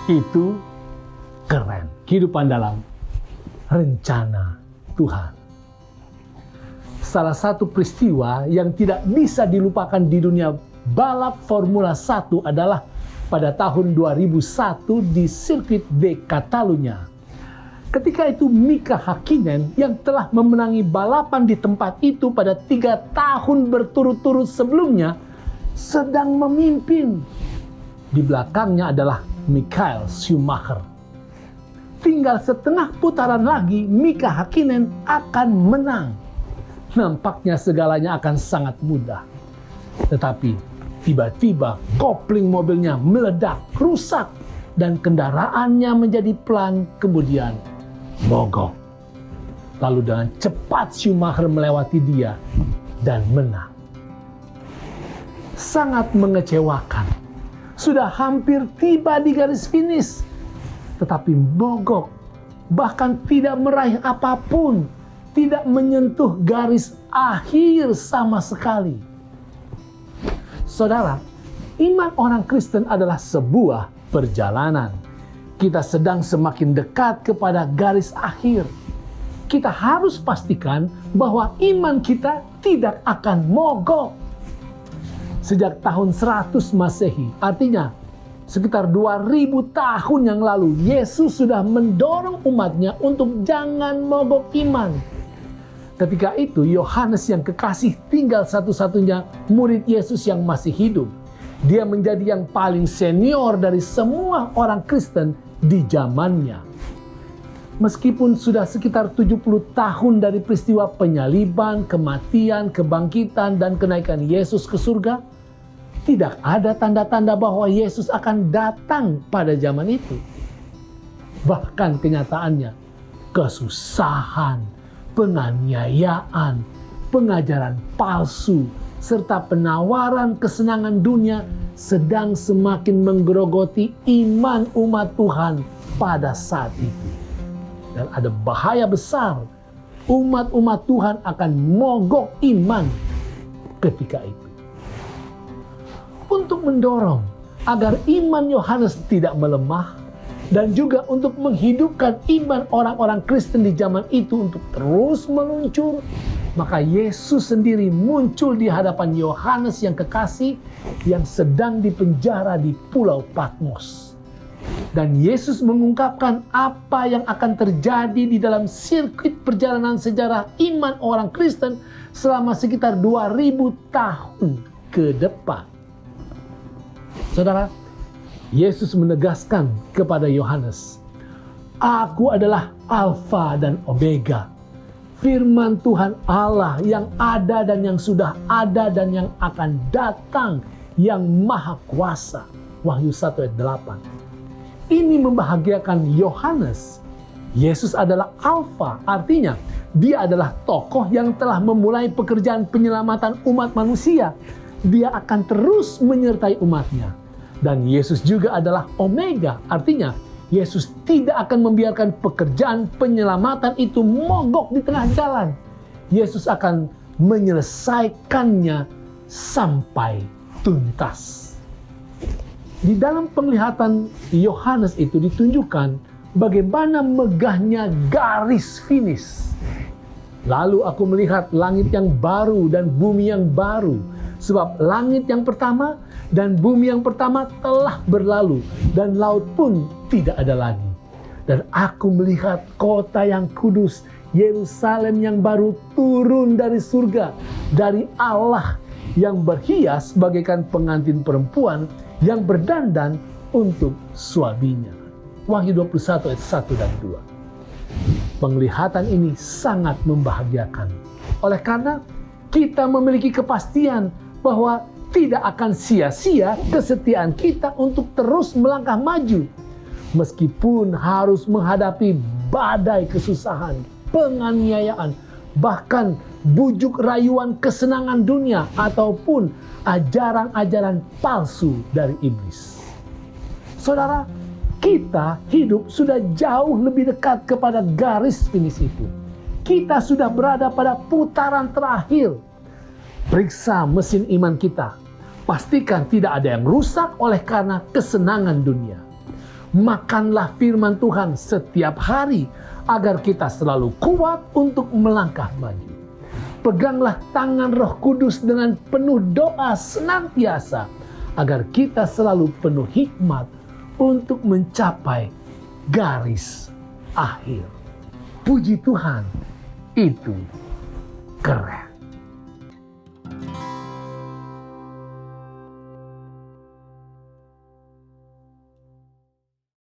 Itu keren. Kehidupan dalam rencana Tuhan. Salah satu peristiwa yang tidak bisa dilupakan di dunia balap Formula 1 adalah pada tahun 2001 di sirkuit di Catalunya. Ketika itu Mika Häkkinen yang telah memenangi balapan di tempat itu pada 3 tahun berturut-turut sebelumnya sedang memimpin. Di belakangnya adalah Michael Schumacher. Tinggal setengah putaran lagi Mika Häkkinen akan menang. Nampaknya segalanya akan sangat mudah. Tetapi tiba-tiba kopling mobilnya meledak, rusak, dan kendaraannya menjadi pelan kemudian mogok. Lalu dengan cepat Schumacher melewati dia dan menang. Sangat mengecewakan. Sudah hampir tiba di garis finish, tetapi mogok, bahkan tidak meraih apapun, tidak menyentuh garis akhir sama sekali. Saudara, iman orang Kristen adalah sebuah perjalanan. Kita sedang semakin dekat kepada garis akhir. Kita harus pastikan bahwa iman kita tidak akan mogok. Sejak tahun 100 Masehi, artinya sekitar 2000 tahun yang lalu, Yesus sudah mendorong umatnya untuk jangan mogok iman. Ketika itu Yohanes yang kekasih tinggal satu-satunya murid Yesus yang masih hidup. Dia menjadi yang paling senior dari semua orang Kristen di zamannya. Meskipun sudah sekitar 70 tahun dari peristiwa penyaliban, kematian, kebangkitan, dan kenaikan Yesus ke surga, tidak ada tanda-tanda bahwa Yesus akan datang pada zaman itu. Bahkan kenyataannya, kesusahan, penganiayaan, pengajaran palsu, serta penawaran kesenangan dunia sedang semakin menggerogoti iman umat Tuhan pada saat itu. Dan ada bahaya besar, umat-umat Tuhan akan mogok iman ketika itu. Untuk mendorong agar iman Yohanes tidak melemah, dan juga untuk menghidupkan iman orang-orang Kristen di zaman itu untuk terus meluncur, maka Yesus sendiri muncul di hadapan Yohanes yang kekasih yang sedang dipenjara di Pulau Patmos. Dan Yesus mengungkapkan apa yang akan terjadi di dalam sirkuit perjalanan sejarah iman orang Kristen selama sekitar 2000 tahun ke depan. Saudara, Yesus menegaskan kepada Yohanes, "Aku adalah Alfa dan Omega, firman Tuhan Allah yang ada dan yang sudah ada dan yang akan datang, yang maha kuasa." Wahyu 1 ayat 8. Ini membahagiakan Yohanes. Yesus adalah Alfa, artinya dia adalah tokoh yang telah memulai pekerjaan penyelamatan umat manusia. Dia akan terus menyertai umatnya. Dan Yesus juga adalah Omega, artinya Yesus tidak akan membiarkan pekerjaan penyelamatan itu mogok di tengah jalan. Yesus akan menyelesaikannya sampai tuntas. Di dalam penglihatan Yohanes itu ditunjukkan bagaimana megahnya garis finish. Lalu aku melihat langit yang baru dan bumi yang baru, sebab langit yang pertama dan bumi yang pertama telah berlalu, dan laut pun tidak ada lagi. Dan aku melihat kota yang kudus, Yerusalem yang baru turun dari surga, dari Allah, yang berhias bagaikan pengantin perempuan yang berdandan untuk suaminya. Wahyu 21 ayat 1 dan 2. Penglihatan ini sangat membahagiakan. Oleh karena kita memiliki kepastian bahwa tidak akan sia-sia kesetiaan kita untuk terus melangkah maju. Meskipun harus menghadapi badai kesusahan, penganiayaan, bahkan bujuk rayuan kesenangan dunia ataupun ajaran-ajaran palsu dari iblis. Saudara, kita hidup sudah jauh lebih dekat kepada garis finish itu. Kita sudah berada pada putaran terakhir. Periksa mesin iman kita. Pastikan tidak ada yang rusak oleh karena kesenangan dunia. Makanlah firman Tuhan setiap hari agar kita selalu kuat untuk melangkah maju. Peganglah tangan Roh Kudus dengan penuh doa senantiasa agar kita selalu penuh hikmat untuk mencapai garis akhir. Puji Tuhan, itu keren.